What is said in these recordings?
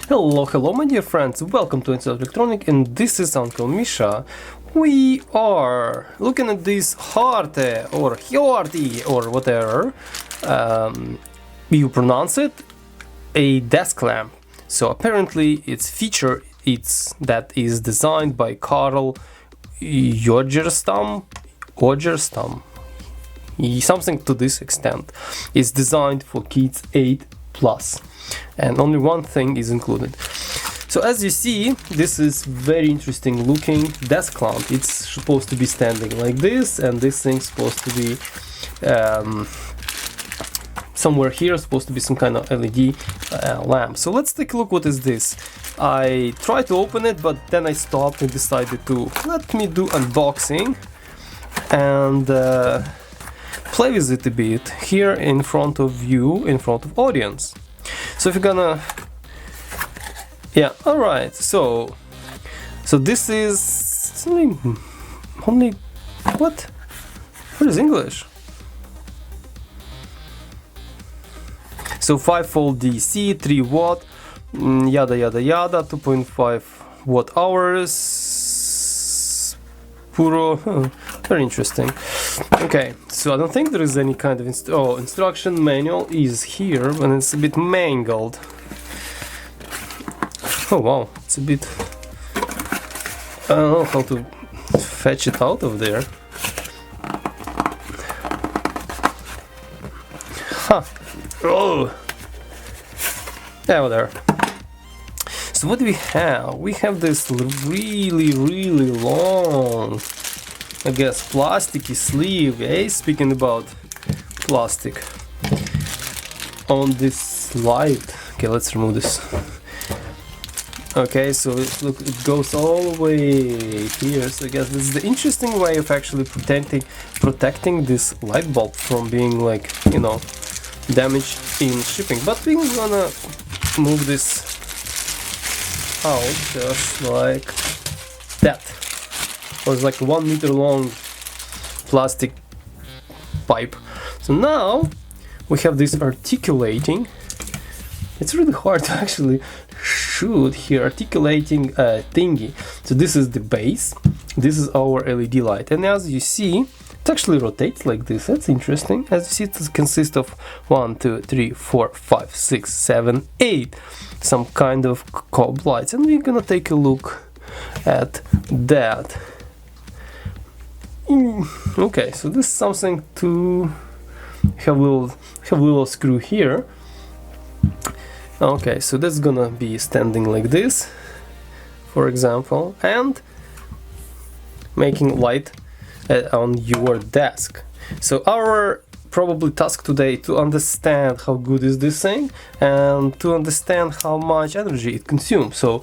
Hello my dear friends, welcome to Inside Electronic, and this is Uncle Misha. We are looking at this Harte or Hjorti or whatever you pronounce it, a desk lamp. So apparently its feature that is designed by Karl Jogerstam, something to this extent. It's designed for kids 8+, and only one thing is included. So as you see, this is very interesting looking desk lamp. It's supposed to be standing like this, and this thing's supposed to be somewhere here, supposed to be some kind of LED lamp. So let's take a look. What is this? I tried to open it, but then I stopped and decided to let me do unboxing and play with it a bit here in front of you, in front of audience. So if you're gonna, yeah, all right. So this is only what? What is English? So 5-volt DC, 3 watt, yada yada yada, 2.5 watt hours. Puro, very interesting. Okay, so I don't think there is any kind of instruction manual is here, and it's a bit mangled. Oh wow, it's a bit, I don't know how to fetch it out of there. Huh. Oh, yeah, whatever. So what do we have? We have this really long, I guess, plasticky sleeve, eh? Speaking about plastic on this slide. Okay, let's remove this. Okay, so look, it goes all the way here. So I guess this is the interesting way of actually protecting this light bulb from being, like, you know, damaged in shipping. But we're gonna move this out just like that. It was like 1 meter long plastic pipe. So now we have this articulating. It's really hard to actually shoot here. Articulating thingy. So this is the base. This is our LED light, and as you see, it actually rotates like this. That's interesting. As you see, it consists of 1, 2, 3, 4, 5, 6, 7, 8 some kind of cob lights, and we're gonna take a look at that. Okay, so this is something to have a little screw here. Okay, so that's gonna be standing like this, for example, and making light on your desk. So our probably task today to understand how good is this thing and to understand how much energy it consumes. So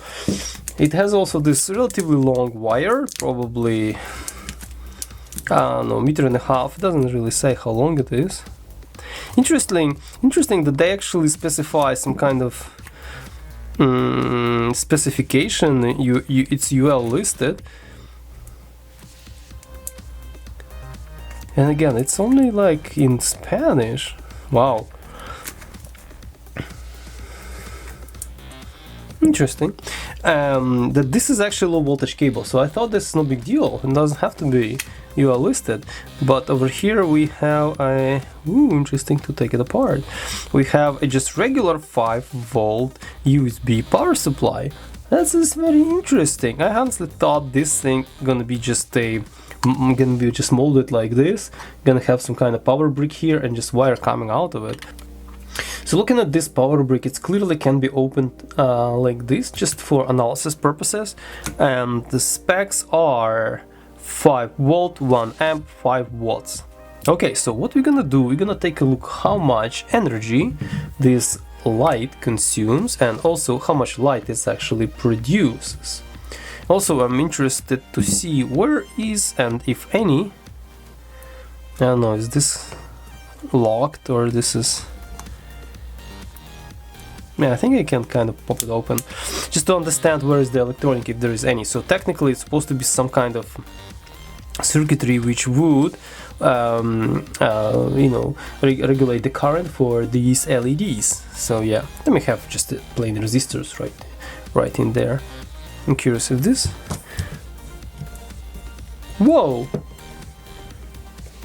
it has also this relatively long wire, probably I don't know, 1.5 meters. It doesn't really say how long it is. Interesting that they actually specify some kind of specification. It's UL listed. And again, it's only like in Spanish. Wow. Interesting. That this is actually low voltage cable. So I thought this is no big deal. It doesn't have to be UL listed. But over here we have a interesting to take it apart. We have a just regular 5-volt USB power supply. That's just very interesting. I honestly thought this thing gonna be just molded like this, gonna have some kind of power brick here and just wire coming out of it. So looking at this power brick, it clearly can be opened like this, just for analysis purposes. And the specs are 5 volt, 1 amp, 5 watts. Okay, so what we're gonna do, we're gonna take a look how much energy this light consumes and also how much light it actually produces. Also, I'm interested to see where is, and if any, I don't know, is this locked or this is, yeah, I think I can kind of pop it open just to understand where is the electronic, if there is any. So technically it's supposed to be some kind of circuitry which would regulate the current for these LEDs. So yeah, let me have just plain resistors right in there. I'm curious if this. Whoa!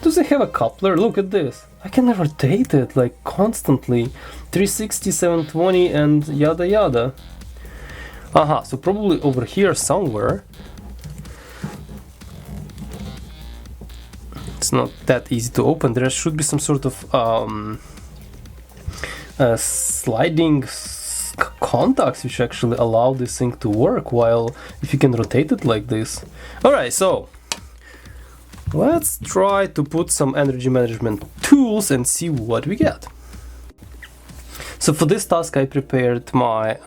Does it have a coupler? Look at this. I can rotate it like constantly. 360, 720 and yada yada. Aha, so probably over here somewhere. It's not that easy to open. There should be some sort of sliding contacts which actually allow this thing to work, while if you can rotate it like this. Alright, so let's try to put some energy management tools and see what we get. So for this task I prepared my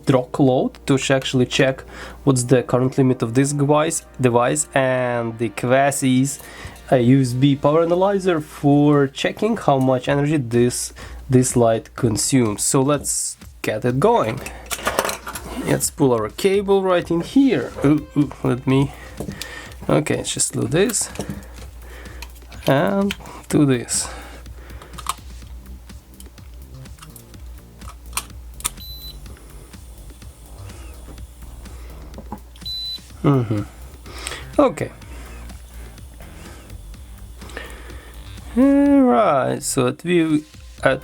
DROC load to actually check what's the current limit of this device and the Quasi's USB power analyzer for checking how much energy this light consumes. So let's get it going. Let's pull our cable right in here. Let me. Okay, let's just do this and do this. Okay. Alright, so at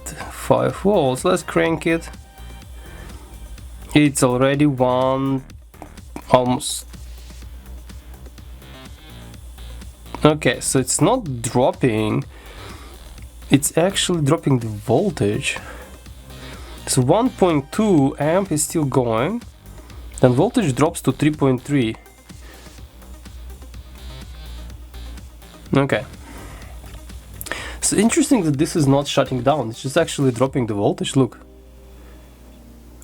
5 volts, let's crank it. It's already almost. Okay, so it's not dropping, it's actually dropping the voltage. So 1.2 amp is still going, then voltage drops to 3.3. Okay. So interesting that this is not shutting down, it's just actually dropping the voltage, look.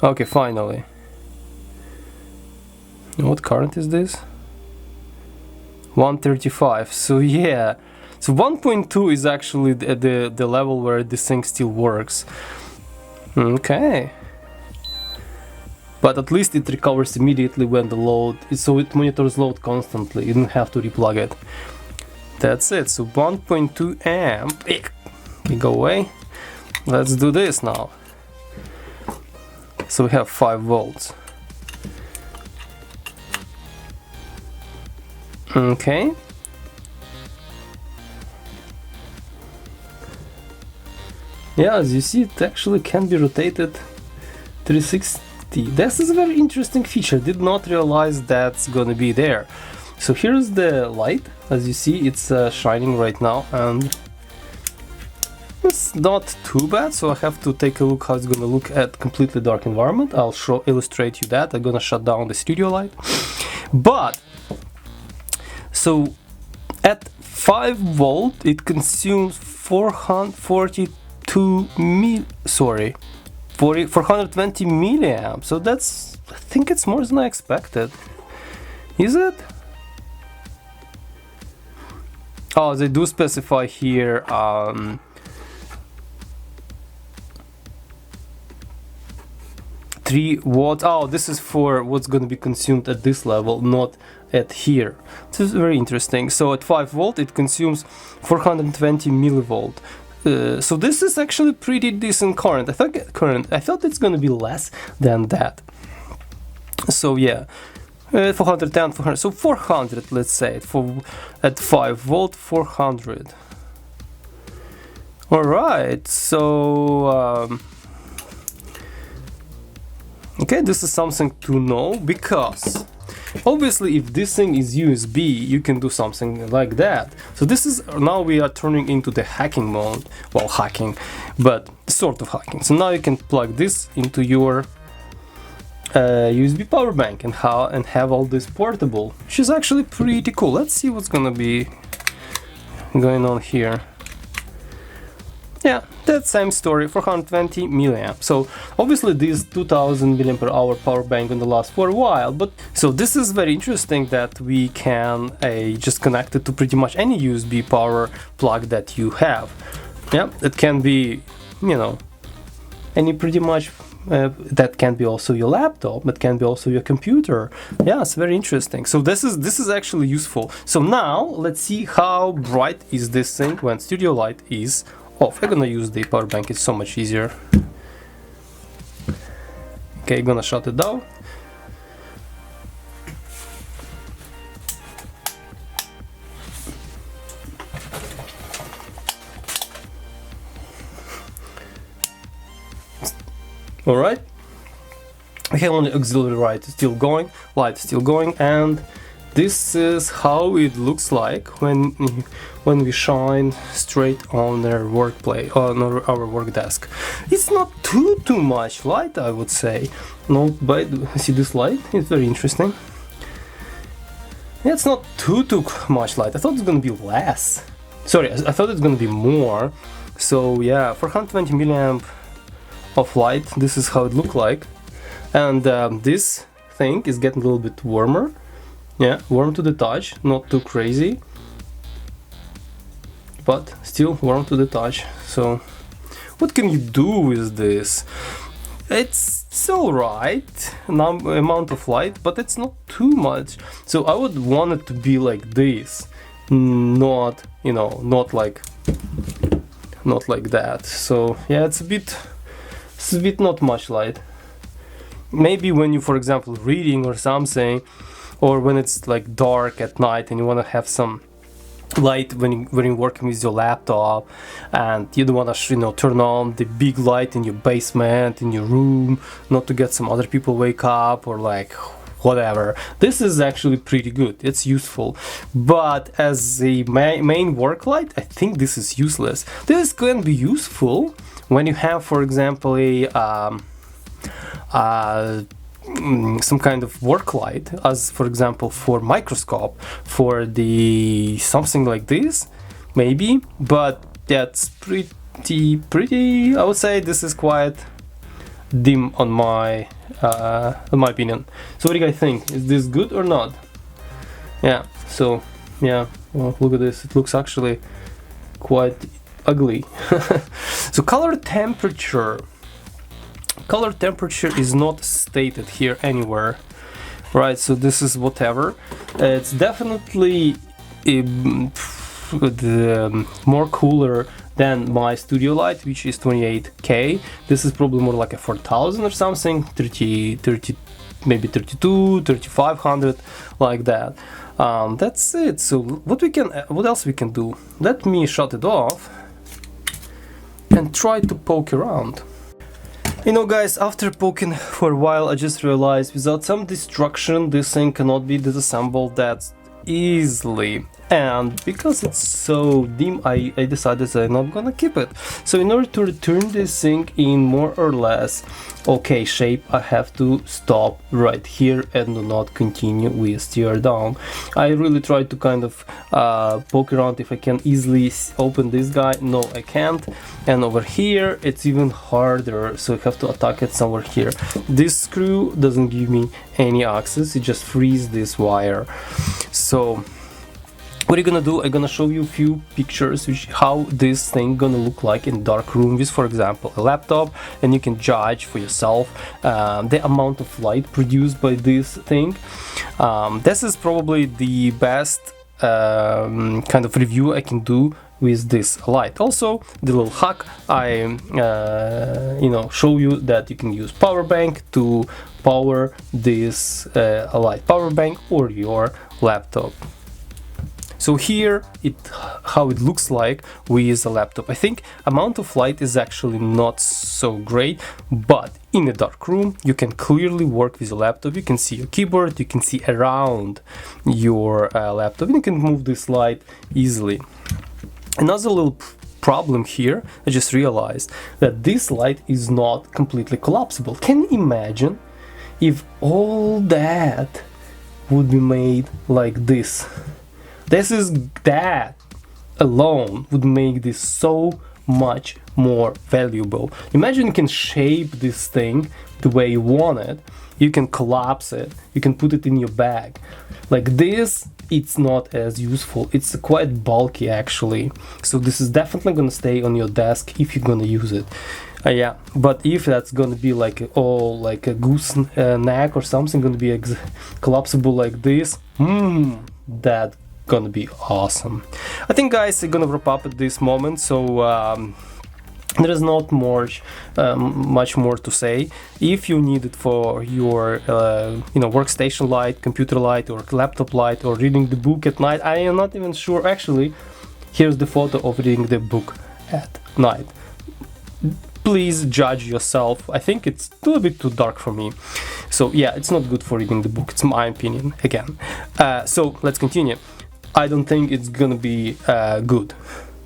Okay, finally. And what current is this? 135, so yeah. So 1.2 is actually the level where this thing still works. Okay. But at least it recovers immediately when the load, so it monitors load constantly, you don't have to replug it. That's it, so 1.2 amp, we go away. Let's do this now. So we have 5 volts. Okay. Yeah, as you see, it actually can be rotated 360. This is a very interesting feature, did not realize that's gonna be there. So here's the light, as you see, it's shining right now, and it's not too bad, so I have to take a look how it's gonna look at completely dark environment. I'll illustrate you that. I'm gonna shut down the studio light. But so at 5 volt it consumes 420 milliamps. So that's, I think it's more than I expected. Is it? Oh, they do specify here 3 watts. Oh, this is for what's going to be consumed at this level, not at here. This is very interesting. So at 5 volt it consumes 420 millivolt. So this is actually pretty decent current. I thought it's going to be less than that. So yeah. 410, 400, so 400, let's say, at 5 volt, 400. Alright, so okay, this is something to know, because obviously if this thing is USB, you can do something like that. So this is, now we are turning into the hacking mode. Well, hacking, but sort of hacking. So now you can plug this into your USB power bank and have all this portable, which is actually pretty cool. Let's see what's gonna be going on here. Yeah, that same story, 420 milliamps. So obviously this 2000 mAh power bank gonna last for a while, but so this is very interesting that we can just connect it to pretty much any USB power plug that you have. Yeah, it can be, you know, any pretty much that can be also your laptop, that can be also your computer. Yeah, it's very interesting. So this is actually useful. So now let's see how bright is this thing when studio light is off. I'm gonna use the power bank, it's so much easier. Okay, gonna shut it down. All right, we have only auxiliary light still going, and this is how it looks like when we shine straight on our workplace, on our work desk. It's not too much light, I would say. No, but see this light? It's very interesting. Yeah, it's not too much light. I thought it's gonna be less. Sorry, I thought it's gonna be more. So yeah, 420 milliamp of light, this is how it looked like. And this thing is getting a little bit warmer. Yeah, warm to the touch, not too crazy, but still warm to the touch. So what can you do with this? It's alright amount of light, but it's not too much. So I would want it to be like this, not, you know, not like that. So yeah, it's a bit not much light. Maybe when you, for example, reading or something, or when it's like dark at night and you want to have some light when you're working with your laptop, and you don't want to, you know, turn on the big light in your basement, in your room, not to get some other people wake up or like whatever. This is actually pretty good, it's useful, but as a main work light, I think this is useless. This can be useful when you have, for example, some kind of work light, as for example for microscope, for the something like this, maybe, but that's pretty, I would say this is quite dim on my opinion. So what do you guys think? Is this good or not? Yeah, so yeah, well, look at this, it looks actually quite ugly. So color temperature is not stated here anywhere, right? So this is whatever. It's definitely more cooler than my studio light, which is 28K. This is probably more like a 4000 or something, 30 maybe 32, 3500, like that. That's it. So what else we can do? Let me shut it off and try to poke around. You know guys, after poking for a while, I just realized without some destruction this thing cannot be disassembled that easily, and because it's so dim, I decided that I'm not gonna keep it. So in order to return this thing in more or less okay shape, I have to stop right here and do not continue with tear down. I really tried to kind of poke around if I can easily open this guy. No, I can't. And over here it's even harder, so I have to attack it somewhere here. This screw doesn't give me any access, it just frees this wire. So what you're gonna do, I'm gonna show you a few pictures which how this thing gonna look like in dark room with, for example, a laptop, and you can judge for yourself the amount of light produced by this thing. This is probably the best kind of review I can do with this light. Also, the little hack I show you that you can use power bank to power this light, power bank or your laptop. So here how it looks like with a laptop. I think amount of light is actually not so great, but in a dark room you can clearly work with a laptop. You can see your keyboard, you can see around your laptop, and you can move this light easily. Another little problem here, I just realized that this light is not completely collapsible. Can you imagine if all that would be made like this? That alone would make this so much more valuable. Imagine you can shape this thing the way you want it, you can collapse it, you can put it in your bag. Like this, it's not as useful, it's quite bulky actually. So this is definitely gonna stay on your desk if you're gonna use it. Yeah, but if that's gonna be like all like a goose neck or something, gonna be collapsible like this, that gonna be awesome. I think, guys, I'm gonna wrap up at this moment. So there is not much more to say. If you need it for your workstation light, computer light, or laptop light, or reading the book at night, I am not even sure. Actually, here's the photo of reading the book at night. Please judge yourself. I think it's a little bit too dark for me. So yeah, it's not good for reading the book. It's my opinion again. So let's continue. I don't think it's gonna be good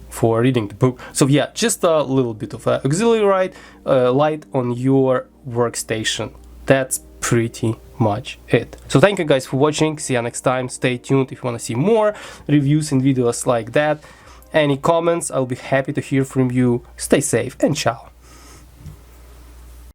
for reading the book. So yeah, just a little bit of auxiliary light on your workstation. That's pretty much it. So thank you guys for watching. See you next time. Stay tuned if you want to see more reviews and videos like that. Any comments, I'll be happy to hear from you. Stay safe and ciao.